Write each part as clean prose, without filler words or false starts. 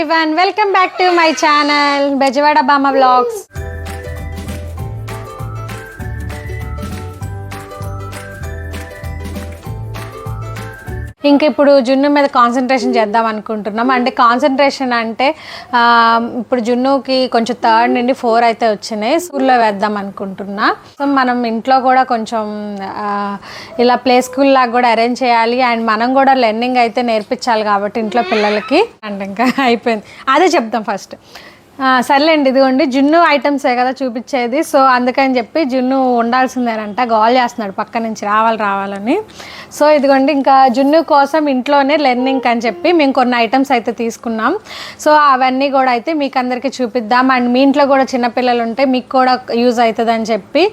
everyone, welcome back to my channel Bejawada Bama Vlogs. ఇంకా ఇప్పుడు జున్ను మీద కాన్సన్ట్రేషన్ చేద్దాం అనుకుంటున్నాం. అంటే కాన్సన్ట్రేషన్ అంటే ఇప్పుడు జున్నుకి కొంచెం 3rd నుండి 4 అయితే వచ్చినాయి, స్కూల్లో వేద్దాం అనుకుంటున్నా. సో మనం ఇంట్లో కూడా కొంచెం ఇలా ప్లే స్కూల్ లాగా కూడా అరేంజ్ చేయాలి అండ్ మనం కూడా లెర్నింగ్ అయితే నేర్పించాలి కాబట్టి ఇంట్లో పిల్లలకి. అండ్ ఇంకా అయిపోయింది, అదే చెప్దాం ఫస్ట్. సర్లేండి, ఇదిగోండి జున్ను ఐటమ్సే కదా చూపించేది. సో అందుకని చెప్పి జున్ను ఉండాల్సిందేనంట, గోల్ చేస్తున్నాడు పక్క నుంచి రావాలని. సో ఇదిగోండి ఇంకా జున్ను కోసం ఇంట్లోనే లెర్నింగ్ అని చెప్పి మేము కొన్ని ఐటమ్స్ అయితే తీసుకున్నాం. సో అవన్నీ కూడా అయితే మీకు అందరికీ చూపిద్దాం. అండ్ మీ ఇంట్లో కూడా చిన్నపిల్లలు ఉంటే మీకు కూడా యూజ్ అవుతుందని చెప్పి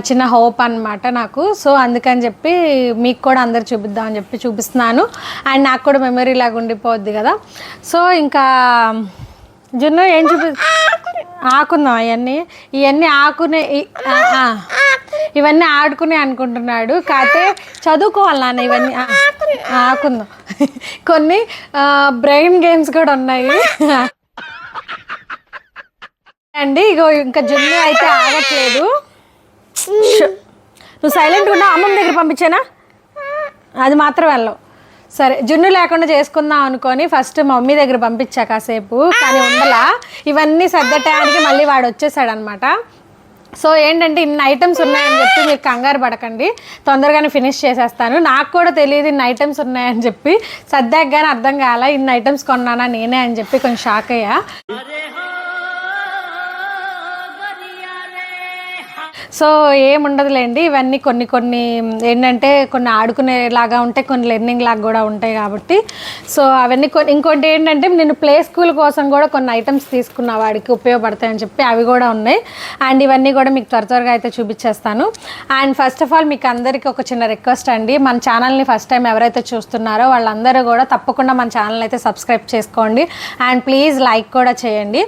చిన్న హోప్ అనమాట నాకు. సో అందుకని చెప్పి మీకు కూడా అందరు చూపిద్దాం అని చెప్పి చూపిస్తున్నాను. అండ్ నాకు కూడా మెమరీ లాగా ఉండిపోద్ది కదా. సో ఇంకా జున్ను ఏం ఆకుందాం, ఇవన్నీ ఆకునే, ఇవన్నీ ఆడుకునే అనుకుంటున్నాడు. కాకపోతే చదువుకోవాలి నాన్న, ఇవన్నీ ఆకుందాం. కొన్ని బ్రెయిన్ గేమ్స్ కూడా ఉన్నాయి అండి. ఇగో ఇంకా జున్ను అయితే ఆగట్లేదు. నువ్వు సైలెంట్గా ఉన్నావు, అమ్మమ్మ దగ్గర పంపించానా? అది మాత్రం వెళ్ళవు. సరే, జున్ను లేకుండా చేసుకుందాం అనుకొని ఫస్ట్ మా మమ్మీ దగ్గర పంపించా కాసేపు, కానీ ఉండలా. ఇవన్నీ సర్దటానికి మళ్ళీ వాడు వచ్చేసాడు అనమాట. సో ఏంటంటే ఇన్ని ఐటమ్స్ ఉన్నాయని చెప్పి మీరు కంగారు పడకండి, తొందరగానే ఫినిష్ చేసేస్తాను. నాకు కూడా తెలియదు ఇన్ని ఐటమ్స్ ఉన్నాయని చెప్పి, సర్దాక కానీ అర్థం కాల ఇన్ని ఐటమ్స్ కొన్నానా నేనే అని చెప్పి కొంచెం షాక్ అయ్యా. సో ఏముండదులేండి, ఇవన్నీ కొన్ని ఏంటంటే కొన్ని ఆడుకునేలాగా ఉంటాయి, కొన్ని లెర్నింగ్ లాగా కూడా ఉంటాయి కాబట్టి. సో అవన్నీ ఇంకోటి ఏంటంటే నేను ప్లే స్కూల్ కోసం కూడా కొన్ని ఐటమ్స్ తీసుకున్న, వాడికి ఉపయోగపడతాయని చెప్పి అవి కూడా ఉన్నాయి. అండ్ ఇవన్నీ కూడా మీకు త్వరగా అయితే చూపించేస్తాను. అండ్ ఫస్ట్ ఆఫ్ ఆల్ మీకు అందరికీ ఒక చిన్న రిక్వెస్ట్ అండి, మన ఛానల్ని ఫస్ట్ టైం ఎవరైతే చూస్తున్నారో వాళ్ళందరూ కూడా తప్పకుండా మన ఛానల్ అయితే సబ్స్క్రైబ్ చేసుకోండి అండ్ ప్లీజ్ లైక్ కూడా చేయండి.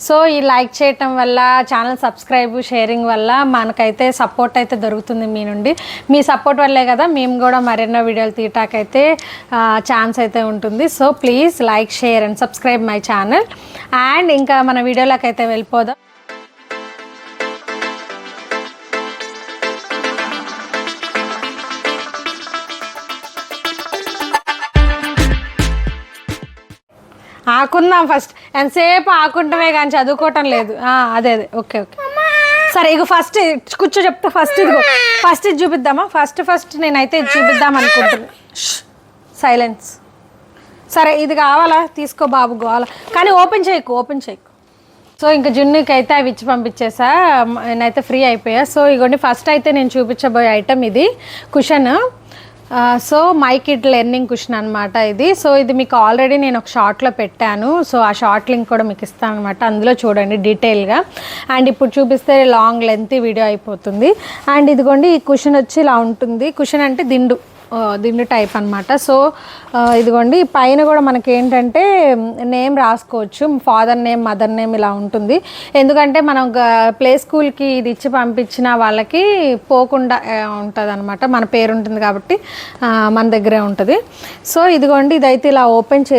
సో ఈ లైక్ చేయటం వల్ల, ఛానల్ సబ్స్క్రైబ్ షేరింగ్ వల్ల మనకైతే సపోర్ట్ అయితే దొరుకుతుంది మీ నుండి. మీ సపోర్ట్ వల్లే కదా మేము కూడా మరెన్నో వీడియోలు తీయటాకైతే ఛాన్స్ అయితే ఉంటుంది. So please like, share and subscribe my channel. And ఇంకా మన వీడియోలోకి అయితే వెళ్ళిపోదాం. ఆకుందాం ఫస్ట్, ఎంతసేపు ఆకుంటమే కానీ చదువుకోవటం లేదు. అదే ఓకే సరే. ఇక ఫస్ట్ కూర్చో చెప్తా. ఫస్ట్ ఇది చూపిద్దామా? ఫస్ట్ నేనైతే ఇది చూపిద్దాం అనుకుంటున్నా. సైలెన్స్. సరే ఇది కావాలా? తీసుకో బాబు, కావాలా కానీ ఓపెన్ చేయకు. సో ఇంకా జున్నుకి అయితే అవి ఇచ్చి పంపించేసా, నేనైతే ఫ్రీ అయిపోయా. సో ఇగోండి ఫస్ట్ అయితే నేను చూపించబోయే ఐటమ్ ఇది cushion. So my kid learning cushion అనమాట ఇది. సో ఇది మీకు ఆల్రెడీ నేను ఒక షార్ట్లో పెట్టాను. సో ఆ షార్ట్ లింక్ కూడా మీకు ఇస్తాను అనమాట, అందులో చూడండి డీటెయిల్గా. అండ్ ఇప్పుడు చూపిస్తే లాంగ్ లెంత్ వీడియో అయిపోతుంది. అండ్ ఇదిగోండి ఈ కుషన్ వచ్చి ఇలా ఉంటుంది. కుషన్ అంటే దిండు టైప్ అనమాట. సో ఇదిగోండి పైన కూడా మనకి ఏంటంటే నేమ్ రాసుకోవచ్చు, ఫాదర్ నేమ్, మదర్ నేమ్ ఇలా ఉంటుంది. ఎందుకంటే మనం ప్లే స్కూల్కి ఇది ఇచ్చి పంపించిన వాళ్ళకి పోకుండా ఉంటుంది అనమాట, మన పేరు ఉంటుంది కాబట్టి మన దగ్గరే ఉంటుంది. సో ఇదిగోండి ఇదైతే ఇలా ఓపెన్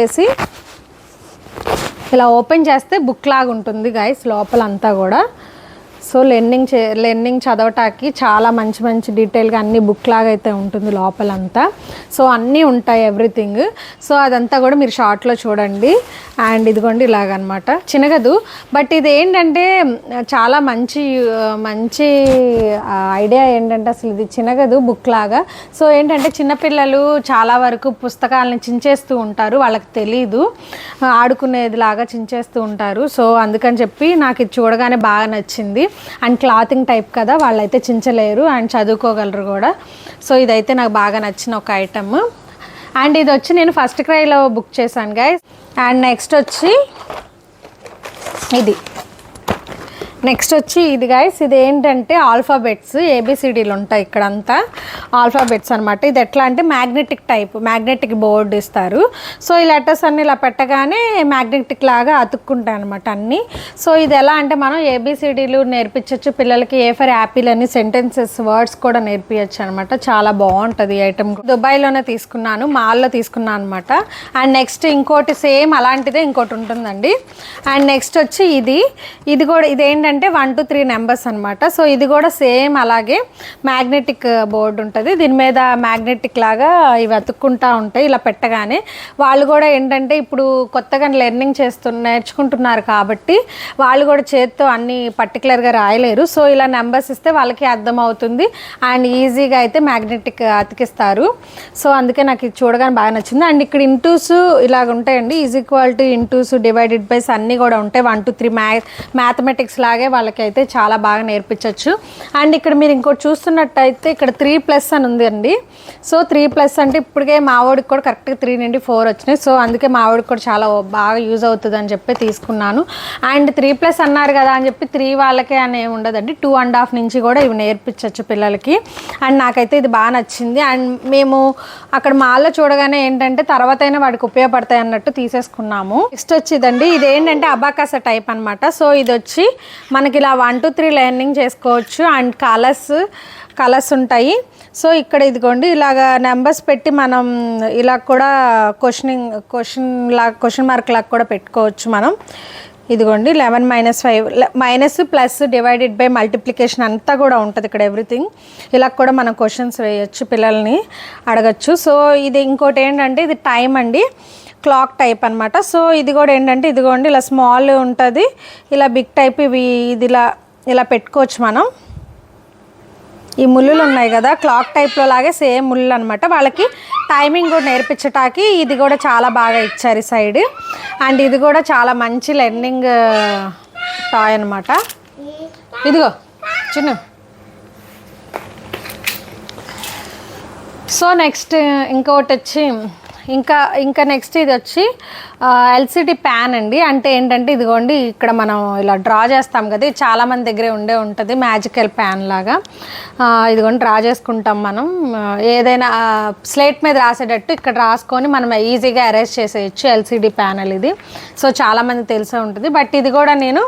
చేస్తే బుక్ లాగా ఉంటుంది గైస్ లోపలంతా కూడా. సో లెర్నింగ్ చదవటానికి చాలా మంచి డీటెయిల్గా అన్ని బుక్ లాగా అయితే ఉంటుంది లోపలంతా. సో అన్నీ ఉంటాయి ఎవ్రీథింగ్. సో అదంతా కూడా మీరు షార్ట్లో చూడండి. అండ్ ఇదిగోండి ఇలాగనమాట, చిన్నగదు. బట్ ఇది ఏంటంటే చాలా మంచి ఐడియా ఏంటంటే అసలు ఇది చిన్నగదు బుక్ లాగా. సో ఏంటంటే చిన్నపిల్లలు చాలా వరకు పుస్తకాలని చించేస్తూ ఉంటారు, వాళ్ళకి తెలీదు, ఆడుకునేది లాగా చించేస్తూ ఉంటారు. సో అందుకని చెప్పి నాకు ఇది చూడగానే బాగా నచ్చింది. అండ్ క్లాతింగ్ టైప్ కదా, వాళ్ళైతే చించలేరు అండ్ చదువుకోగలరు కూడా. సో ఇదైతే నాకు బాగా నచ్చిన ఒక ఐటమ్. అండ్ ఇది వచ్చి నేను ఫస్ట్ క్రైలో బుక్ చేశాను గైస్. అండ్ నెక్స్ట్ వచ్చి నెక్స్ట్ వచ్చి ఇది గైస్, ఇది ఏంటంటే ఆల్ఫాబెట్స్ ఏబిసిడీలు ఉంటాయి ఇక్కడంతా ఆల్ఫాబెట్స్ అనమాట. ఇది ఎట్లా అంటే మ్యాగ్నెటిక్ టైప్, మ్యాగ్నెటిక్ బోర్డు ఇస్తారు. సో ఈ లెటర్స్ అన్ని ఇలా పెట్టగానే మ్యాగ్నెటిక్ లాగా అతుక్కుంటాయి అనమాట అన్నీ. సో ఇది ఎలా అంటే మనం ఏబిసిడీలు నేర్పించవచ్చు పిల్లలకి. ఏ ఫర్ యాపిల్ అని సెంటెన్సెస్ వర్డ్స్ కూడా నేర్పించచ్చు అనమాట. చాలా బాగుంటుంది ఈ ఐటమ్. దుబాయ్లోనే తీసుకున్నాను, మాల్లో తీసుకున్నాను అనమాట. అండ్ నెక్స్ట్ ఇంకోటి సేమ్ అలాంటిదే ఇంకోటి ఉంటుందండి. అండ్ నెక్స్ట్ వచ్చి ఇది కూడా ఇదేంటంటే 1 to 3 నెంబర్స్ అనమాట. సో ఇది కూడా సేమ్ అలాగే మ్యాగ్నెటిక్ బోర్డు ఉంటుంది. దీని మీద మ్యాగ్నెటిక్ లాగా ఇవి అతుక్కుంటా ఉంటాయి ఇలా పెట్టగానే. వాళ్ళు కూడా ఏంటంటే ఇప్పుడు కొత్తగా నేర్చుకుంటున్నారు కాబట్టి వాళ్ళు కూడా చేత్తో అన్ని పర్టికులర్గా రాయలేరు. సో ఇలా నెంబర్స్ ఇస్తే వాళ్ళకి అర్థమవుతుంది అండ్ ఈజీగా అయితే మ్యాగ్నెటిక్ అతికిస్తారు. సో అందుకే నాకు ఇది చూడగానే బాగా నచ్చింది. అండ్ ఇక్కడ ఇంటూస్ ఇలాగ ఉంటాయండి, is equal to intos divided bys అన్నీ కూడా ఉంటాయి. 1 to 3 మ్యాథమెటిక్స్ లాగే వాళ్ళకైతే చాలా బాగా నేర్పించవచ్చు. అండ్ ఇక్కడ మీరు ఇంకోటి చూస్తున్నట్టయితే ఇక్కడ 3+ అని ఉంది అండి. సో 3+ అంటే ఇప్పటికే మావాడికి కూడా కరెక్ట్గా 3 నుండి 4 వచ్చినాయి. సో అందుకే మావాడికి కూడా చాలా బాగా యూజ్ అవుతుంది అని చెప్పి తీసుకున్నాను. అండ్ 3+ అన్నారు కదా అని చెప్పి 3 వాళ్ళకే అని ఉండదండి, 2.5 నుంచి కూడా ఇవి నేర్పించవచ్చు పిల్లలకి. అండ్ నాకైతే ఇది బాగా నచ్చింది. అండ్ మేము అక్కడ మాల్లో చూడగానే ఏంటంటే తర్వాత అయినా వాడికి ఉపయోగపడతాయి అన్నట్టు తీసేసుకున్నాము. నెక్స్ట్ వచ్చి ఇదండి, ఇది ఏంటంటే అబాకాస టైప్ అనమాట. సో ఇది వచ్చి మనకి ఇలా 1 to 3 లెర్నింగ్ చేసుకోవచ్చు. అండ్ కలర్స్ ఉంటాయి. సో ఇక్కడ ఇదిగోండి ఇలాగా నెంబర్స్ పెట్టి మనం ఇలా కూడా క్వశ్చన్ మార్క్ లాగా కూడా పెట్టుకోవచ్చు మనం. ఇదిగోండి 11 - 5 minus plus divided by multiplication అంతా కూడా ఉంటుంది ఇక్కడ ఎవ్రీథింగ్. ఇలా కూడా మనం క్వశ్చన్స్ వేయచ్చు, పిల్లల్ని అడగచ్చు. సో ఇది ఇంకోటి ఏంటంటే ఇది టైం అండి, క్లాక్ టైప్ అనమాట. సో ఇది కూడా ఏంటంటే ఇదిగోండి ఇలా స్మాల్ ఉంటుంది, ఇలా బిగ్ టైప్ ఇది ఇలా పెట్టుకోవచ్చు మనం. ఈ ముళ్ళులు ఉన్నాయి కదా క్లాక్ టైప్లో లాగే సేమ్ ముళ్ళు అనమాట. వాళ్ళకి టైమింగ్ కూడా నేర్పించటానికి ఇది కూడా చాలా బాగా ఇచ్చారు ఈ సైడ్. అండ్ ఇది కూడా చాలా మంచి లెర్నింగ్ టాయ్ అనమాట. ఇదిగో చిన్న. సో నెక్స్ట్ ఇంకొకటి వచ్చి ఇంకా నెక్స్ట్ ఇది వచ్చి ఎల్సిడి ప్యాన్ అండి. అంటే ఏంటంటే ఇదిగోండి ఇక్కడ మనం ఇలా డ్రా చేస్తాం కదా, ఇది చాలామంది దగ్గరే ఉంటుంది మ్యాజికల్ ప్యాన్ లాగా. ఇదిగోండి డ్రా చేసుకుంటాం మనం, ఏదైనా స్లేట్ మీద రాసేటట్టు ఇక్కడ రాసుకొని మనం ఈజీగా అరేంజ్ చేసేయచ్చు. ఎల్సిడి ప్యానల్ ఇది. సో చాలామంది తెలిసే ఉంటుంది. బట్ ఇది కూడా నేను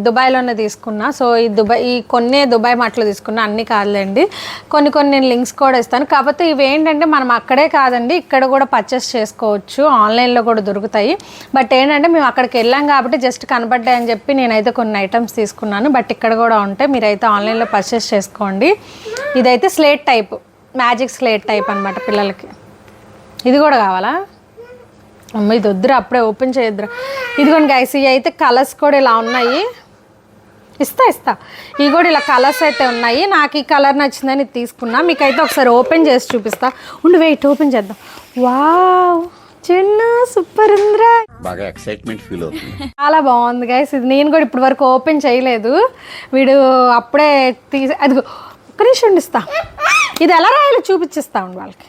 దుబాయ్లోనే తీసుకున్నా. సో ఈ కొన్ని దుబాయ్ మాటలు తీసుకున్నా, అన్నీ కాదులేండి. కొన్ని నేను లింక్స్ కూడా ఇస్తాను. కాకపోతే ఇవి ఏంటంటే మనం అక్కడే కాదండి ఇక్కడ కూడా పర్చేస్ చేసుకోవచ్చు, ఆన్లైన్లో కూడా దొరుకుతాయి. బట్ ఏంటంటే మేము అక్కడికి వెళ్ళాం కాబట్టి జస్ట్ కనపడ్డాయని చెప్పి నేనైతే కొన్ని ఐటమ్స్ తీసుకున్నాను. బట్ ఇక్కడ కూడా ఉంటాయి, మీరైతే ఆన్లైన్లో పర్చేస్ చేసుకోండి. ఇదైతే slate type, magic slate type అనమాట పిల్లలకి. ఇది కూడా కావాలా అమ్మ? ఇది వద్దురా, అప్పుడే ఓపెన్ చేయొద్దురా. ఇదిగోండి గైస్, ఇవి అయితే కలర్స్ కూడా ఇలా ఉన్నాయి. ఇస్తా ఇవి కూడా ఇలా కలర్స్ అయితే ఉన్నాయి. నాకు ఈ కలర్ నచ్చిందని ఇది తీసుకున్నా. మీకైతే ఒకసారి ఓపెన్ చేసి చూపిస్తా. వెయిట్ ఓపెన్ చేద్దాం. వావ్ చిన్న సూపర్ ఉందిరా, బాగా ఎక్సైట్మెంట్ ఫీల్ అవుతుంది. చాలా బాగుంది గైస్. ఇది నేను కూడా ఇప్పటి వరకు ఓపెన్ చేయలేదు. వీడు అప్పుడే అదిగో ఒక్క నిమిషం ఇస్తా. ఇది ఎలా రాయాలో చూపించిస్తా ఉండి వాళ్ళకి.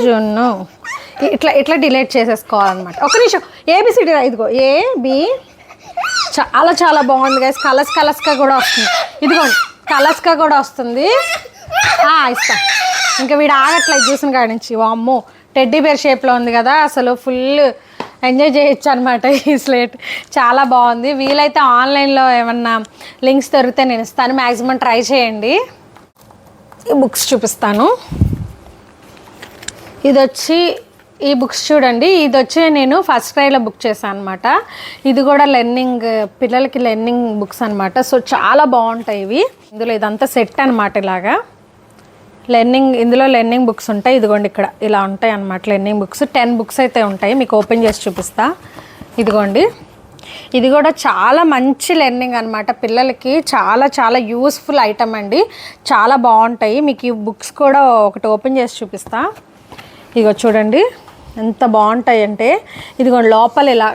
జున్ను ఇట్లా డిలీట్ చేసేసుకోవాలన్నమాట. ఒక నిమిషం. ఏబిసిడి ఇదిగో AB. చాలా బాగుంది గైస్. కలర్స్గా కూడా వస్తుంది. ఇదిగోండి కలర్స్గా కూడా వస్తుంది. ఇస్తా. ఇంకా వీడు ఆగట్లేదు చూసిన కాడి నుంచి. వామ్మో టెడ్డీ బేర్ షేప్లో ఉంది కదా, అసలు ఫుల్ ఎంజాయ్ చేయొచ్చు అనమాట ఈ స్లేట్. చాలా బాగుంది. వీలైతే ఆన్లైన్లో ఏమన్నా లింక్స్ దొరికితే నేను ఇస్తాను, మ్యాక్సిమం ట్రై చేయండి. ఈ బుక్స్ చూపిస్తాను. ఈ బుక్స్ చూడండి, ఇది వచ్చి నేను ఫస్ట్ క్రైలో బుక్ చేశాను అనమాట. ఇది కూడా పిల్లలకి లెర్నింగ్ బుక్స్ అనమాట. సో చాలా బాగుంటాయి ఇవి. ఇందులో ఇదంతా సెట్ అనమాట. ఇలాగా ఇందులో లెర్నింగ్ బుక్స్ ఉంటాయి. ఇదిగోండి ఇక్కడ ఇలా ఉంటాయి అనమాట లెర్నింగ్ బుక్స్. 10 బుక్స్ అయితే ఉంటాయి. మీకు ఓపెన్ చేసి చూపిస్తా. ఇదిగోండి ఇది కూడా చాలా మంచి లెర్నింగ్ అనమాట పిల్లలకి. చాలా యూస్ఫుల్ ఐటమ్ అండి. చాలా బాగుంటాయి. మీకు ఈ బుక్స్ కూడా ఒకటి ఓపెన్ చేసి చూపిస్తా. ఇదిగో చూడండి ఎంత బాగుంటాయి అంటే, ఇదిగోండి లోపల ఇలా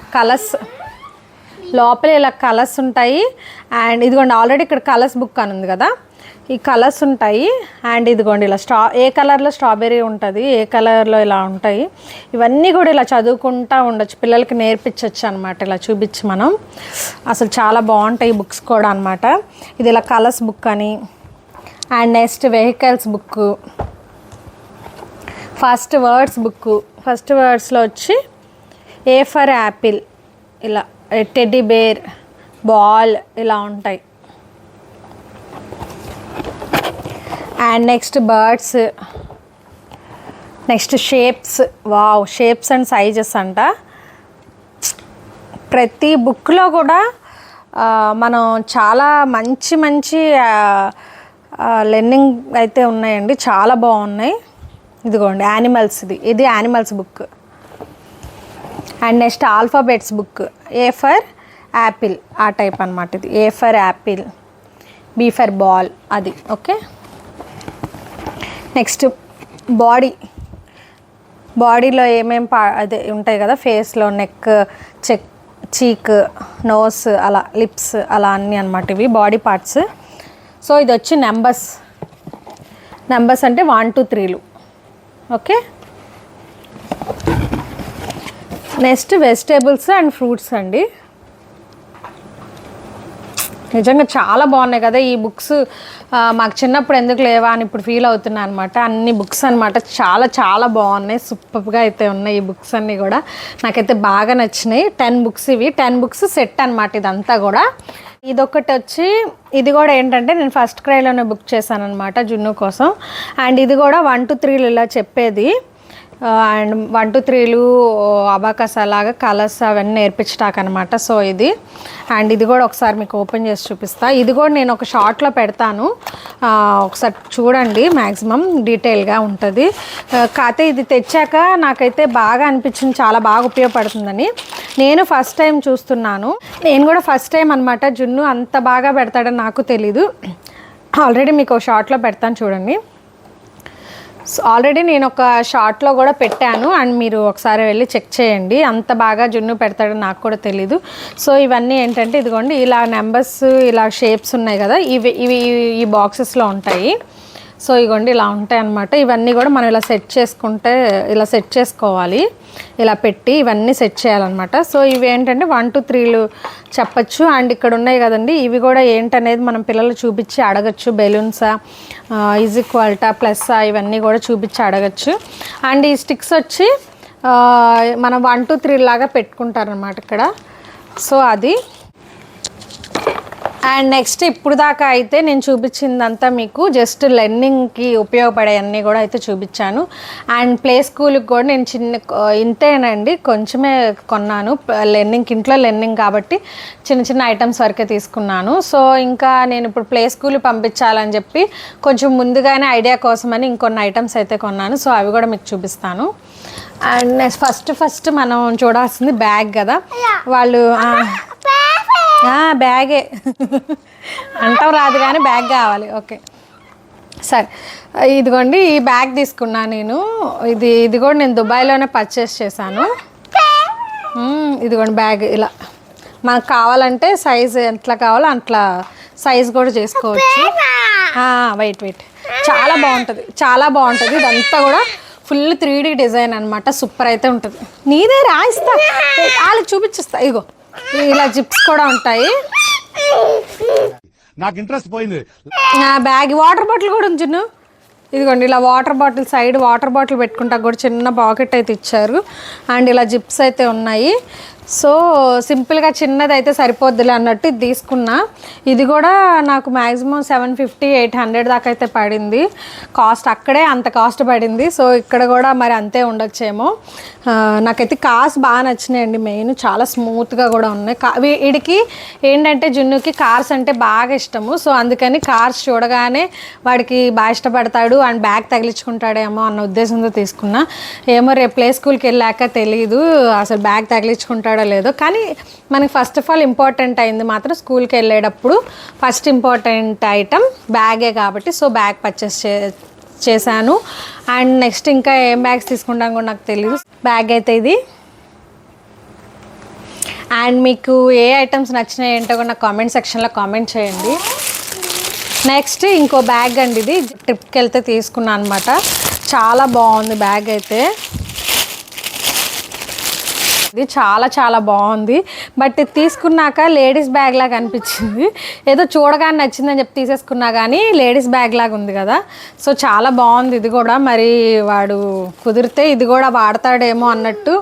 కలర్స్ ఉంటాయి. అండ్ ఇదిగోండి ఆల్రెడీ ఇక్కడ కలర్స్ బుక్ అని ఉంది కదా, ఈ కలర్స్ ఉంటాయి. అండ్ ఇదిగోండి ఇలా ఏ కలర్లో స్ట్రాబెర్రీ ఉంటుంది, ఏ కలర్లో ఇలా ఉంటాయి. ఇవన్నీ కూడా ఇలా చదువుకుంటూ ఉండొచ్చు, పిల్లలకి నేర్పించవచ్చు అనమాట. ఇలా చూపించి మనం అసలు చాలా బాగుంటాయి బుక్స్ కూడా అనమాట. ఇది ఇలా కలర్స్ బుక్ అని. And next vehicles book, first words book. First వర్డ్స్లో వచ్చి ఏ ఫర్ యాపిల్, ఇలా టెడ్డీ బేర్, బాల్ ఇలా ఉంటాయి. And next birds, next shapes. Wow, shapes and sizes అంట. ప్రతి బుక్లో కూడా మనం చాలా మంచి మంచి లెర్నింగ్ అయితే ఉన్నాయండి, చాలా బాగున్నాయి. ఇదిగోండి యానిమల్స్, ఇది animals book. And next alphabets book, A for apple ఆ టైప్ అనమాట. ఇది A for apple, B for ball అది. ఓకే, నెక్స్ట్ బాడీలో ఏమేం అదే ఉంటాయి కదా, ఫేస్లో నెక్, చీక్, నోస్, అలా లిప్స్, అలా అన్నీ అనమాట ఇవి బాడీ పార్ట్స్. సో ఇది వచ్చి నెంబర్స్ అంటే 1 2 3లు. Okay, next vegetables and fruits అండి. నిజంగా చాలా బాగున్నాయి కదా ఈ బుక్స్. మాకు చిన్నప్పుడు ఎందుకు లేవా అని ఇప్పుడు ఫీల్ అవుతున్నా అనమాట. అన్ని బుక్స్ అనమాట చాలా చాలా బాగున్నాయి, సూపర్గా అయితే ఉన్నాయి ఈ బుక్స్ అన్నీ కూడా. నాకైతే బాగా నచ్చినాయి. 10 బుక్స్ ఇవి, 10 బుక్స్ సెట్ అనమాట ఇదంతా కూడా. ఇదొకటి వచ్చి, ఇది కూడా ఏంటంటే నేను ఫస్ట్ క్రైలోనే బుక్ చేశాను అనమాట జున్ను కోసం. అండ్ ఇది కూడా 1 2 3లు ఇలా చెప్పేది. అండ్ 1 2 3లు అబాకస్ అలాగా కలర్స్ అవన్నీ నేర్పించటానికి అనమాట. సో ఇది, అండ్ ఇది కూడా ఒకసారి మీకు ఓపెన్ చేసి చూపిస్తా. ఇది కూడా నేను ఒక షార్ట్లో పెడతాను, ఒకసారి చూడండి, మ్యాక్సిమం డీటెయిల్గా ఉంటుంది. కాకపోతే ఇది తెచ్చాక నాకైతే బాగా అనిపించింది, చాలా బాగా ఉపయోగపడుతుందని. నేను ఫస్ట్ టైం చూస్తున్నాను, నేను కూడా ఫస్ట్ టైం అనమాట. జున్ను అంత బాగా పెడతాడని నాకు తెలీదు. ఆల్రెడీ మీకు ఒక షార్ట్లో పెడతాను చూడండి. సో ఆల్రెడీ నేను ఒక షార్ట్లో కూడా పెట్టాను, అండ్ మీరు ఒకసారి వెళ్ళి చెక్ చేయండి. అంత బాగా జున్ను పెడతాడని నాకు కూడా తెలీదు. సో ఇవన్నీ ఏంటంటే ఇదిగోండి ఇలా నెంబర్స్, ఇలా షేప్స్ ఉన్నాయి కదా, ఇవి ఈ బాక్సెస్లో ఉంటాయి. సో ఇగోండి ఇలా ఉంటాయి అన్నమాట. ఇవన్నీ కూడా మనం ఇలా సెట్ చేసుకుంటే, ఇలా సెట్ చేసుకోవాలి, ఇలా పెట్టి ఇవన్నీ సెట్ చేయాలన్నమాట. సో ఇవి ఏంటంటే 1 2 3లు చెప్పచ్చు. అండ్ ఇక్కడ ఉన్నాయి కదండి, ఇవి కూడా ఏంటనేది మనం పిల్లలు చూపించి అడగచ్చు. బెలూన్సా, ఈజ్ ఈక్వల్టా, ప్లస్సా, ఇవన్నీ కూడా చూపించి అడగచ్చు. అండ్ ఈ స్టిక్స్ వచ్చి మనం 1 2 3 లాగా పెట్టుకుంటారనమాట ఇక్కడ. సో అది. అండ్ నెక్స్ట్ ఇప్పుడు దాకా అయితే నేను చూపించిందంతా మీకు జస్ట్ లెర్నింగ్కి ఉపయోగపడే అన్నీ కూడా అయితే చూపించాను. అండ్ ప్లే స్కూల్కి కూడా నేను ఇంతేనండి, కొంచెమే కొన్నాను. లెర్నింగ్కి, ఇంట్లో లెర్నింగ్ కాబట్టి చిన్న ఐటమ్స్ వరకే తీసుకున్నాను. సో ఇంకా నేను ఇప్పుడు ప్లే స్కూల్ పంపించాలని చెప్పి కొంచెం ముందుగానే ఐడియా కోసమని ఇంకొన్ని ఐటమ్స్ అయితే కొన్నాను. సో అవి కూడా మీకు చూపిస్తాను. అండ్ నెక్స్ట్ ఫస్ట్ మనం చూడాల్సింది బ్యాగ్ కదా. వాళ్ళు బ్యాగే అంటాం రాదు కానీ బ్యాగ్ కావాలి. ఓకే సరే, ఇదిగోండి ఈ బ్యాగ్ తీసుకున్నాను నేను. ఇది కూడా నేను దుబాయ్లోనే పర్చేస్ చేశాను. ఇదిగోండి బ్యాగ్ ఇలా మనకు కావాలంటే సైజ్ ఎట్లా కావాలో అట్లా సైజ్ కూడా చేసుకోవచ్చు. వెయిట్ చాలా బాగుంటుంది. ఇదంతా కూడా ఫుల్ 3D డిజైన్ అనమాట. సూపర్ అయితే ఉంటుంది. నీదే రాయిస్తా, వాళ్ళకి చూపించిస్తా. ఇగో ఇలా జిప్స్ కూడా ఉంటాయి. నాకు ఇంట్రెస్ట్ పోయింది. బ్యాగ్, వాటర్ బాటిల్ కూడా ఉంచును. ఇదిగోండి ఇలా water bottle, side water bottle పెట్టుకుంటా కూడా చిన్న పాకెట్ అయితే ఇచ్చారు. అండ్ ఇలా జిప్స్ అయితే ఉన్నాయి. సో సింపుల్గా చిన్నది అయితే సరిపోద్దులే అన్నట్టు ఇది తీసుకున్నా. ఇది కూడా నాకు మ్యాక్సిమం 750 800 దాకా అయితే పడింది కాస్ట్. అక్కడే అంత కాస్ట్ పడింది. సో ఇక్కడ కూడా మరి అంతే ఉండొచ్చేమో. నాకైతే కార్స్ బాగా నచ్చినాయండి. మెయిన్ చాలా స్మూత్గా కూడా ఉన్నాయి. వీడికి ఏంటంటే జున్నుకి కార్స్ అంటే బాగా ఇష్టము. సో అందుకని కార్స్ చూడగానే వాడికి బాగా ఇష్టపడతాడు అండ్ బ్యాగ్ తగిలించుకుంటాడేమో అన్న ఉద్దేశంతో తీసుకున్నా. ఏమో రేపు ప్లే స్కూల్కి వెళ్ళాక తెలీదు అసలు బ్యాగ్ తగిలించుకుంటాడు లేదో. కానీ మనకి ఫస్ట్ ఆఫ్ ఆల్ ఇంపార్టెంట్ అయింది మాత్రం స్కూల్కి వెళ్ళేటప్పుడు ఫస్ట్ ఇంపార్టెంట్ ఐటమ్ బ్యాగే కాబట్టి సో బ్యాగ్ పర్చేస్ చేశాను. అండ్ నెక్స్ట్ ఇంకా ఏం బ్యాగ్స్ తీసుకుంటాం కూడా నాకు తెలియదు. బ్యాగ్ అయితే ఇది. అండ్ మీకు ఏ ఐటమ్స్ నచ్చినాయి ఏంటో కూడా నాకు కామెంట్ సెక్షన్లో కామెంట్ చేయండి. నెక్స్ట్ ఇంకో బ్యాగ్ అండి, ఇది ట్రిప్కి వెళ్తే తీసుకున్నాను అనమాట. చాలా బాగుంది బ్యాగ్ అయితే, ఇది చాలా చాలా బాగుంది. బట్ ఇది తీసుకున్నాక లేడీస్ బ్యాగ్ లాగా అనిపించింది. ఏదో చూడగానే నచ్చిందని చెప్పి తీసేసుకున్నా కానీ లేడీస్ బ్యాగ్ లాగా ఉంది కదా. సో చాలా బాగుంది ఇది కూడా. మరి వాడు కుదిరితే ఇది కూడా వాడతాడేమో అన్నట్టు.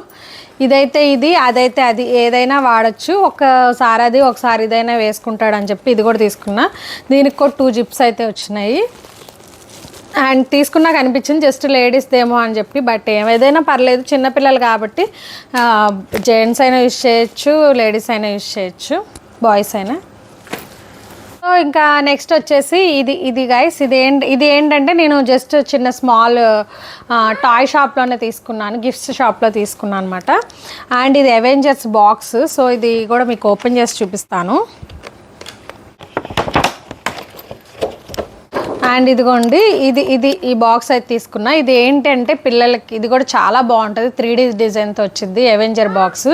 ఇదైతే ఇది, అదైతే అది, ఏదైనా వాడచ్చు. ఒకసారి అది ఒకసారి ఇదైనా వేసుకుంటాడని చెప్పి ఇది కూడా తీసుకున్నా. దీనికి కూడా 2 జిప్స్ అయితే వచ్చినాయి. అండ్ తీసుకున్నాక అనిపించింది జస్ట్ లేడీస్దేమో అని చెప్పి. బట్ ఏదైనా పర్లేదు, చిన్నపిల్లలు కాబట్టి జెంట్స్ అయినా యూజ్ చేయొచ్చు, లేడీస్ అయినా యూజ్ చేయొచ్చు, బాయ్స్ అయినా. సో ఇంకా నెక్స్ట్ వచ్చేసి ఇది గైస్, ఇది ఏంటంటే నేను జస్ట్ చిన్న స్మాల్ టాయ్ షాప్లోనే తీసుకున్నాను, గిఫ్ట్స్ షాప్లో తీసుకున్నాను అనమాట. అండ్ ఇది అవెంజర్స్ బాక్స్. సో ఇది కూడా మీకు ఓపెన్ చేసి చూపిస్తాను. అండ్ ఇదిగోండి, ఇది ఈ బాక్స్ అయితే తీసుకున్నా. ఇది ఏంటంటే పిల్లలకి ఇది కూడా చాలా బాగుంటుంది, 3D డిజైన్తో వచ్చింది అవెంజర్ బాక్స్.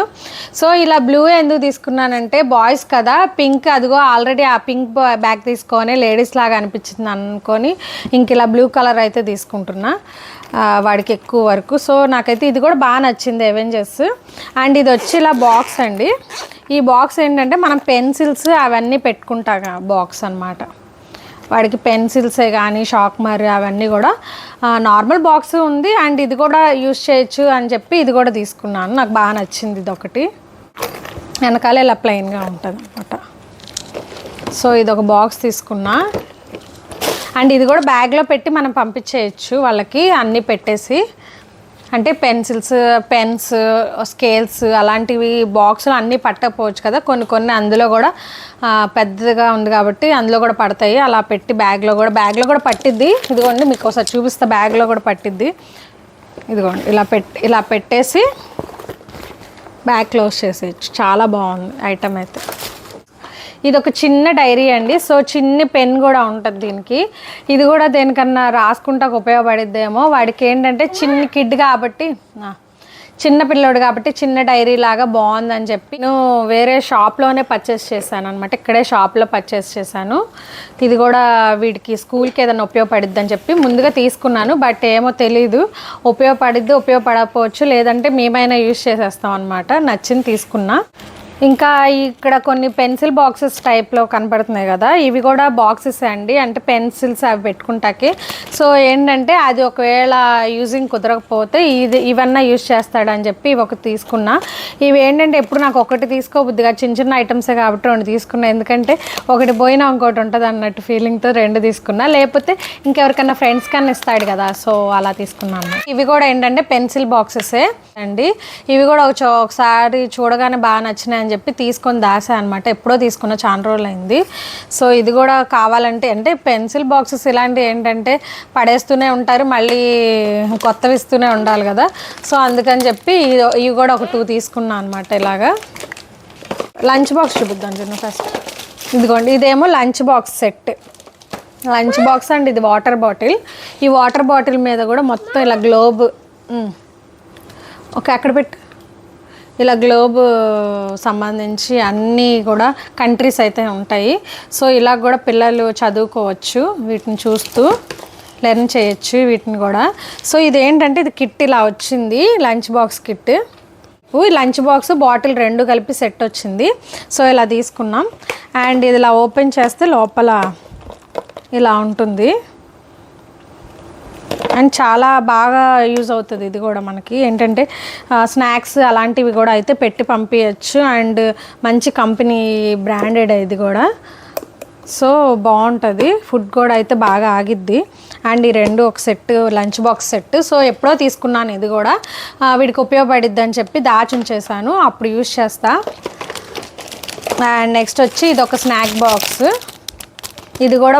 సో ఇలా బ్లూ ఎందుకు తీసుకున్నానంటే బాయ్స్ కదా, పింక్ అదిగో ఆల్రెడీ ఆ పింక్ బ్యాగ్ తీసుకొని లేడీస్ లాగా అనిపించింది అనుకొని ఇంక ఇలా బ్లూ కలర్ అయితే తీసుకుంటున్నా వాడికి ఎక్కువ వరకు. సో నాకైతే ఇది కూడా బాగా నచ్చింది అవెంజర్స్. అండ్ ఇది వచ్చి ఇలా బాక్స్ అండి. ఈ బాక్స్ ఏంటంటే మనం పెన్సిల్స్ అవన్నీ పెట్టుకుంటాం బాక్స్ అనమాట. వాడికి పెన్సిల్సే కానీ షార్ప్నర్ అవన్నీ కూడా నార్మల్ బాక్స్ ఉంది. అండ్ ఇది కూడా యూజ్ చేయొచ్చు అని చెప్పి ఇది కూడా తీసుకున్నాను. నాకు బాగా నచ్చింది ఇది ఒకటి. వెనకాల ఇలా ప్లెయిన్గా ఉంటుంది అనమాట. సో ఇది ఒక బాక్స్ తీసుకున్నా. అండ్ ఇది కూడా బ్యాగ్లో పెట్టి మనం పంపించేయచ్చు వాళ్ళకి, అన్నీ పెట్టేసి. అంటే పెన్సిల్స్, పెన్స్, స్కేల్స్ అలాంటివి బాక్సులు అన్నీ పట్టకపోవచ్చు కదా, కొన్ని అందులో కూడా పెద్దగా ఉంది కాబట్టి అందులో కూడా పడతాయి. అలా పెట్టి బ్యాగ్లో కూడా పట్టిద్ది. ఇదిగోండి మీకు ఒకసారి చూపిస్తా, బ్యాగ్లో కూడా పట్టిద్ది. ఇదిగోండి ఇలా పెట్టేసి బ్యాగ్ క్లోజ్ చేసేయచ్చు. చాలా బాగుంది ఐటమ్ అయితే. ఇది ఒక చిన్న డైరీ అండి. సో చిన్న పెన్ కూడా ఉంటుంది దీనికి. ఇది కూడా దేనికన్నా రాసుకుంటాకు ఉపయోగపడిద్దేమో. వాడికి ఏంటంటే చిన్న కిడ్ కాబట్టి, చిన్న పిల్లోడు కాబట్టి చిన్న డైరీ లాగా బాగుందని చెప్పి నేను వేరే షాప్లోనే పర్చేస్ చేశాను అనమాట. ఇక్కడే షాప్లో పర్చేస్ చేశాను. ఇది కూడా వీడికి స్కూల్కి ఏదైనా ఉపయోగపడిద్ది అని చెప్పి ముందుగా తీసుకున్నాను. బట్ ఏమో తెలీదు, ఉపయోగపడకపోవచ్చు, లేదంటే మేమైనా యూజ్ చేసేస్తాం అనమాట. నచ్చింది తీసుకున్నా. ఇంకా ఇక్కడ కొన్ని పెన్సిల్ బాక్సెస్ టైప్లో కనపడుతున్నాయి కదా, ఇవి కూడా బాక్సెస్ అండి. అంటే పెన్సిల్స్ అవి పెట్టుకుంటాకి. సో ఏంటంటే అది ఒకవేళ యూజింగ్ కుదరకపోతే ఇవన్నా యూజ్ చేస్తాడని చెప్పి ఇవి ఒకటి తీసుకున్నా. ఇవి ఏంటంటే ఎప్పుడు నాకు ఒకటి తీసుకోబుద్దిగా, చిన్న ఐటమ్సే కాబట్టి 2 తీసుకున్నా. ఎందుకంటే ఒకటి పోయినా ఇంకోటి ఉంటుంది అన్నట్టు ఫీలింగ్తో 2 తీసుకున్నా. లేకపోతే ఇంకెవరికన్నా ఫ్రెండ్స్ కన్నా ఇస్తాడు కదా, సో అలా తీసుకున్నాను. ఇవి కూడా ఏంటంటే పెన్సిల్ బాక్సెసే అండి. ఇవి కూడా ఒకసారి చూడగానే బాగా నచ్చినాయి అని చెప్పి తీసుకొని దాసా అనమాట. ఎప్పుడో తీసుకున్న, చాలా రోజులు అయింది. సో ఇది కూడా కావాలంటే, అంటే పెన్సిల్ బాక్సెస్ ఇలాంటివి ఏంటంటే పడేస్తూనే ఉంటారు, మళ్ళీ కొత్తవి ఇస్తూనే ఉండాలి కదా. సో అందుకని చెప్పి ఇవి కూడా ఒక 2 తీసుకున్నాను అనమాట. ఇలాగా లంచ్ బాక్స్ చూపిద్దాం చిన్న ఫస్ట్. ఇదిగోండి, ఇదేమో lunch box set. Lunch box and ఇది వాటర్ బాటిల్. ఈ వాటర్ బాటిల్ మీద కూడా మొత్తం ఇలా గ్లోబ్, ఓకే అక్కడ పెట్టు, ఇలా గ్లోబ్ సంబంధించి అన్నీ కూడా కంట్రీస్ అయితే ఉంటాయి. సో ఇలా కూడా పిల్లలు చదువుకోవచ్చు, వీటిని చూస్తూ లెర్న్ చేయొచ్చు వీటిని కూడా. సో ఇదేంటంటే ఇది కిట్ ఇలా వచ్చింది, లంచ్ బాక్స్ కిట్. ఈ లంచ్ బాక్స్ బాటిల్ 2 కలిపి సెట్ వచ్చింది. సో ఇలా తీసుకున్నాం. అండ్ ఇది ఇలా ఓపెన్ చేస్తే లోపల ఇలా ఉంటుంది. అండ్ చాలా బాగా యూజ్ అవుతుంది. ఇది కూడా మనకి ఏంటంటే స్నాక్స్ అలాంటివి కూడా అయితే పెట్టి పంపించచ్చు. అండ్ మంచి కంపెనీ బ్రాండెడ్ ఇది కూడా. సో బాగుంటుంది, ఫుడ్ కూడా అయితే బాగా ఆగిద్ది. అండ్ ఈ 2 ఒక set, lunch box set. So ఎప్పుడో తీసుకున్నాను, ఇది కూడా వీడికి ఉపయోగపడిద్ది అని చెప్పి దాచుంచేసాను, అప్పుడు యూజ్ చేస్తా. అండ్ నెక్స్ట్ వచ్చి ఇది ఒక స్నాక్ బాక్స్. ఇది కూడా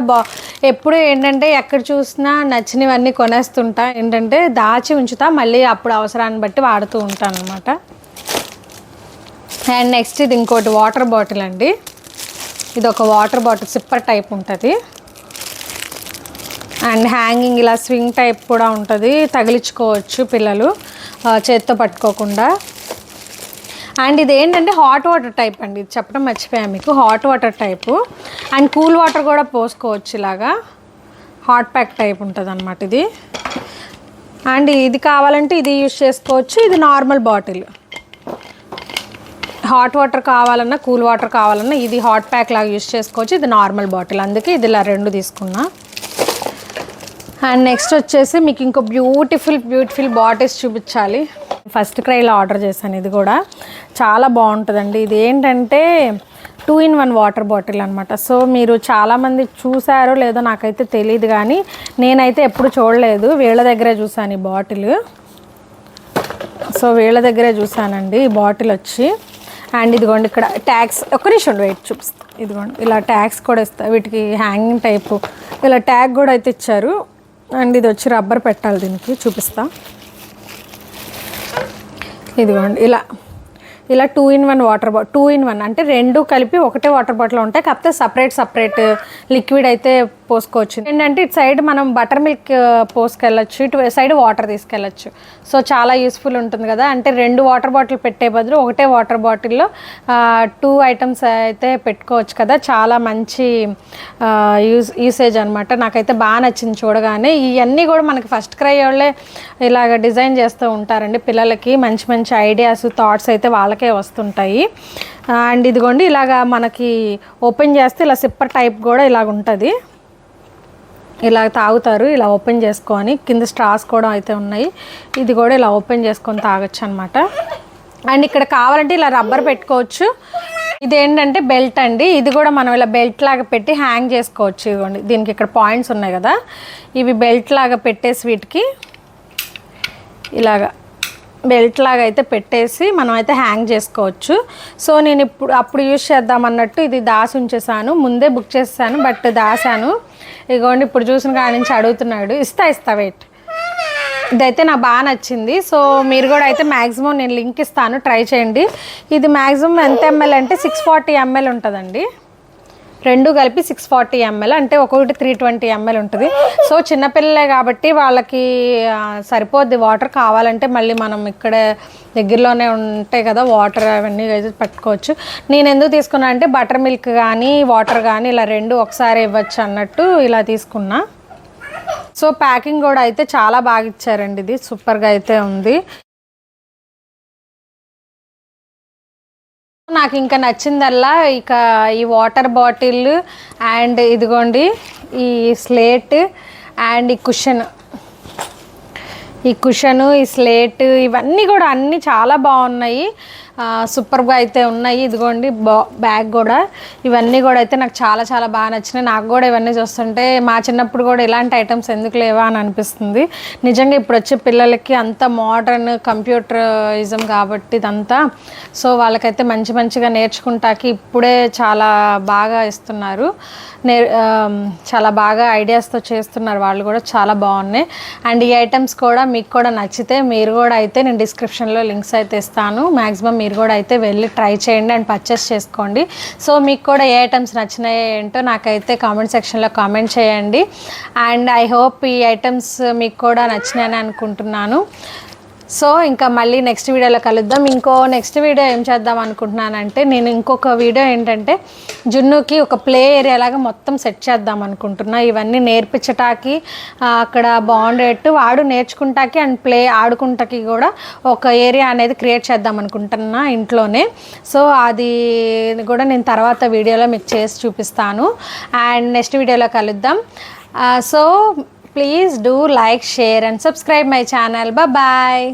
ఎప్పుడు ఏంటంటే ఎక్కడ చూసినా నచ్చినవన్నీ కొనేస్తుంటా, ఏంటంటే దాచి ఉంచుతా, మళ్ళీ అప్పుడు అవసరాన్ని బట్టి వాడుతూ ఉంటాను అనమాట. అండ్ నెక్స్ట్ ఇది ఇంకోటి వాటర్ బాటిల్ అండి. ఇది ఒక వాటర్ బాటిల్ సిప్పర్ టైప్ ఉంటుంది. అండ్ హ్యాంగింగ్ ఇలా స్వింగ్ టైప్ కూడా ఉంటుంది, తగిలించుకోవచ్చు పిల్లలు చేత్తో పట్టుకోకుండా. అండ్ ఇది ఏంటంటే హాట్ వాటర్ టైప్ అండి, ఇది చెప్పడం మర్చిపోయాను మీకు. Hot water type and cool water కూడా పోసుకోవచ్చు, ఇలాగా హాట్ ప్యాక్ టైప్ ఉంటుంది అనమాట ఇది. అండ్ ఇది కావాలంటే ఇది యూజ్ చేసుకోవచ్చు, ఇది నార్మల్ బాటిల్. హాట్ వాటర్ కావాలన్నా కూల్ వాటర్ కావాలన్నా ఇది హాట్ ప్యాక్ లాగా యూజ్ చేసుకోవచ్చు, ఇది నార్మల్ బాటిల్, అందుకే ఇది ఇలా 2 తీసుకున్నా. అండ్ నెక్స్ట్ వచ్చేసి మీకు ఇంకో బ్యూటిఫుల్ బాటిల్స్ చూపించాలి. ఫస్ట్ క్రైలో ఆర్డర్ చేశాను, ఇది కూడా చాలా బాగుంటుందండి. ఇది ఏంటంటే 2-in-1 వాటర్ బాటిల్ అనమాట. సో మీరు చాలామంది చూసారో లేదో నాకైతే తెలియదు, కానీ నేనైతే ఎప్పుడు చూడలేదు, వీళ్ళ దగ్గరే చూసాను ఈ బాటిల్. సో వీళ్ళ దగ్గరే చూసానండి ఈ బాటిల్ వచ్చి. అండ్ ఇదిగోండి ఇక్కడ ట్యాగ్స్, ఒక్క నిమిషం వెయిట్ చూపిస్తాను. ఇదిగోండి ఇలా ట్యాగ్స్ కూడా ఇస్తారు, వీటికి హ్యాంగింగ్ టైపు ఇలా ట్యాగ్ కూడా అయితే ఇచ్చారు. అండ్ ఇది వచ్చి రబ్బర్ పెట్టాలి దీనికి, చూపిస్తా. ఇదిగోండి ఇలా 2-in-1 వాటర్ బాటిల్, 2-in-1 అంటే 2 కలిపి ఒకటే వాటర్ బాటిల్ ఉంటాయి, కాకపోతే సపరేట్ లిక్విడ్ అయితే పోసుకోవచ్చు. ఏంటంటే ఇటు సైడ్ మనం బటర్ మిల్క్ పోసుకెళ్ళచ్చు, ఇటు సైడ్ వాటర్ తీసుకెళ్ళచ్చు. సో చాలా యూస్ఫుల్ ఉంటుంది కదా. అంటే 2 వాటర్ బాటిల్ పెట్టే బదులు ఒకటే వాటర్ బాటిల్లో 2 ఐటమ్స్ అయితే పెట్టుకోవచ్చు కదా. చాలా మంచి యూసేజ్ అనమాట. నాకైతే బాగా నచ్చింది చూడగానే. ఇవన్నీ కూడా మనకి ఫస్ట్ క్రై వాళ్ళే ఇలాగ డిజైన్ చేస్తూ ఉంటారండి పిల్లలకి. మంచి ఐడియాస్, థాట్స్ అయితే వాళ్ళకే వస్తుంటాయి. అండ్ ఇదిగోండి ఇలాగా మనకి ఓపెన్ చేస్తే ఇలా సిప్పర్ టైప్ కూడా ఇలాగ ఉంటుంది, ఇలా తాగుతారు. ఇలా ఓపెన్ చేసుకొని కింద స్ట్రాస్ కూడా అయితే ఉన్నాయి, ఇది కూడా ఇలా ఓపెన్ చేసుకొని తాగొచ్చు అనమాట. అండ్ ఇక్కడ కావాలంటే ఇలా రబ్బర్ పెట్టుకోవచ్చు. ఇదేంటంటే బెల్ట్ అండి, ఇది కూడా మనం ఇలా బెల్ట్ లాగా పెట్టి హ్యాంగ్ చేసుకోవచ్చు. ఇదిగోండి దీనికి ఇక్కడ పాయింట్స్ ఉన్నాయి కదా, ఇవి బెల్ట్ లాగా పెట్టేసి వీటికి ఇలాగా బెల్ట్ లాగా అయితే పెట్టేసి మనం అయితే హ్యాంగ్ చేసుకోవచ్చు. సో నేను అప్పుడు యూజ్ చేద్దాం అన్నట్టు ఇది దాసి ఉంచేసాను, ముందే బుక్ చేసాను బట్ దాసాను. ఇదిగోండి ఇప్పుడు చూసిన కాడి నుంచి అడుగుతున్నాడు, ఇస్తా వెయిట్. ఇదైతే నాకు బాగా నచ్చింది. సో మీరు కూడా అయితే మ్యాక్సిమం నేను లింక్ ఇస్తాను, ట్రై చేయండి. ఇది మ్యాక్సిమం ఎంత ml అంటే 640 ml ఉంటుందండి, 2 కలిపి 640 ml, అంటే ఒక్కొక్కటి 320 ml ఉంటుంది. సో చిన్నపిల్లలే కాబట్టి వాళ్ళకి సరిపోద్ది వాటర్. కావాలంటే మళ్ళీ మనం ఇక్కడ దగ్గరలోనే ఉంటాయి కదా వాటర్, అవన్నీ అయితే పట్టుకోవచ్చు. నేను ఎందుకు తీసుకున్నా అంటే బటర్ మిల్క్ కానీ వాటర్ కానీ ఇలా 2 ఒకసారి ఇవ్వచ్చు అన్నట్టు ఇలా తీసుకున్నా. సో ప్యాకింగ్ కూడా అయితే చాలా బాగా ఇచ్చారండి, ఇది సూపర్గా అయితే ఉంది. నాకు ఇంకా నచ్చిందల్లా ఇక ఈ వాటర్ బాటిల్ అండ్ ఇదిగోండి ఈ స్లేట్ అండ్ ఈ కుషను, ఈ స్లేట్, ఇవన్నీ కూడా అన్నీ చాలా బాగున్నాయి, సూపర్గా అయితే ఉన్నాయి. ఇదిగోండి బ్యాగ్ కూడా, ఇవన్నీ కూడా అయితే నాకు చాలా బాగా నచ్చినాయి. నాకు కూడా ఇవన్నీ చూస్తుంటే మా చిన్నప్పుడు కూడా ఇలాంటి ఐటమ్స్ ఎందుకు లేవా అని అనిపిస్తుంది. నిజంగా ఇప్పుడు వచ్చే పిల్లలకి అంత మోడర్న్ కంప్యూటరిజం కాబట్టి ఇదంతా, సో వాళ్ళకైతే మంచిగా నేర్చుకుంటాకి ఇప్పుడే చాలా బాగా ఇస్తున్నారు, చాలా బాగా ఐడియాస్తో చేస్తున్నారు వాళ్ళు కూడా, చాలా బాగున్నాయి. అండ్ ఈ ఐటమ్స్ కూడా మీకు కూడా నచ్చితే మీరు కూడా అయితే నేను డిస్క్రిప్షన్లో లింక్స్ అయితే ఇస్తాను, మ్యాక్సిమం మీరు కూడా అయితే వెళ్ళి ట్రై చేయండి అండ్ పర్చేస్ చేసుకోండి. సో మీకు కూడా ఏ ఐటమ్స్ నచ్చినాయో ఏంటో నాకైతే కామెంట్ సెక్షన్లో కామెంట్ చేయండి. అండ్ ఐ హోప్ ఈ ఐటమ్స్ మీకు కూడా నచ్చినాయని అనుకుంటున్నాను. సో ఇంకా మళ్ళీ నెక్స్ట్ వీడియోలో కలుద్దాం. నెక్స్ట్ వీడియో ఏం చేద్దాం అనుకుంటున్నానంటే, నేను ఇంకొక వీడియో ఏంటంటే జున్నుకి ఒక ప్లే ఏరియా లాగా మొత్తం సెట్ చేద్దాం అనుకుంటున్నా. ఇవన్నీ నేర్పించటానికి అక్కడ బాగుండేట్టు వాడు నేర్చుకుంటాకి అండ్ ఆడుకుంటాకి కూడా ఒక ఏరియా అనేది క్రియేట్ చేద్దాం అనుకుంటున్నా ఇంట్లోనే. సో అది కూడా నేను తర్వాత వీడియోలో మీకు చేసి చూపిస్తాను. అండ్ నెక్స్ట్ వీడియోలో కలుద్దాం. So please do like, share and subscribe my channel. Bye bye.